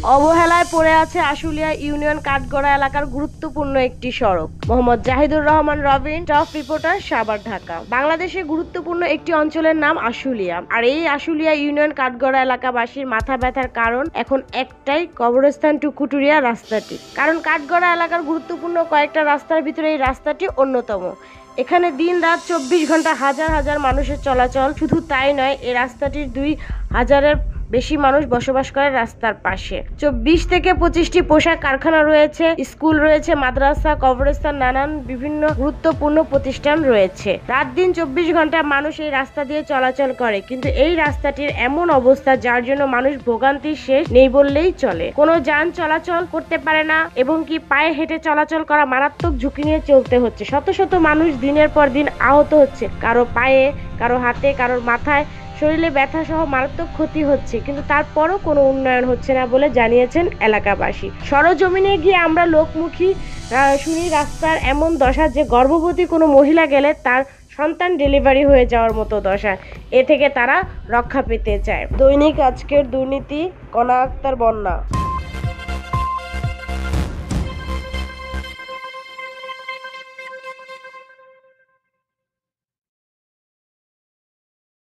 অবহেলায় পড়ে আছে আশুলিয়া ইউনিয়ন কাঠগড়া এলাকার গুরুত্বপূর্ণ একটি সড়ক। Mohammad Zahidur Rahman Robin, top reporter, Savar, Dhaka. বাংলাদেশের গুরুত্বপূর্ণ একটি অঞ্চলের নাম আশুলিয়া। আর এই আশুলিয়া ইউনিয়ন কাঠগড়া এলাকাবাসীর মাথা ব্যথার কারণ এখন একটাই, কবরস্থান টু কুটুরিয়া রাস্তাটি। কারণ কাঠগড়া এলাকার গুরুত্বপূর্ণ কয়েকটা রাস্তার ভিতরে এই রাস্তাটি অন্যতম। এখানে দিন রাত 24 ঘন্টা হাজার হাজার মানুষের চলাচল। শুধু তাই নয়, এই রাস্তাটির 2000-এর বেশি মানুষ বসবাস করে রাস্তার পাশে। 24 থেকে 25টি পোশাক কারখানা রয়েছে, স্কুল রয়েছে, মাদ্রাসা, কবরস্থান, নানান বিভিন্ন গুরুত্বপূর্ণ প্রতিষ্ঠান রয়েছে। রাত দিন 24 ঘন্টা মানুষ এই রাস্তা দিয়ে চলাচল করে, কিন্তু এই রাস্তাটির এমন অবস্থা যার জন্য মানুষ ভোগান্তির শেষ নেই বললেই চলে। কোনো যান চলাচল করতে পারে না এবং কি পায়ে হেঁটে চলাচল করা মারাত্মক ঝুঁকি নিয়ে চলতে হচ্ছে। শত শত মানুষ দিনের পর দিন আহত হচ্ছে, কারো পায়ে, কারো হাতে, কারোর মাথায়, শরীরে ব্যথা সহ মারাত্মক ক্ষতি হচ্ছে, কিন্তু তারপরও কোনো উন্নয়ন হচ্ছে না বলে জানিয়েছেন এলাকাবাসী। সরজমিনে গিয়ে আমরা লোকমুখী শুনি রাস্তার এমন দশা যে গর্ভবতী কোনো মহিলা গেলে তার সন্তান ডেলিভারি হয়ে যাওয়ার মতো দশা। এ থেকে তারা রক্ষা পেতে চায়। দৈনিক আজকের দুর্নীতি, কণা আক্তার, বন্যা।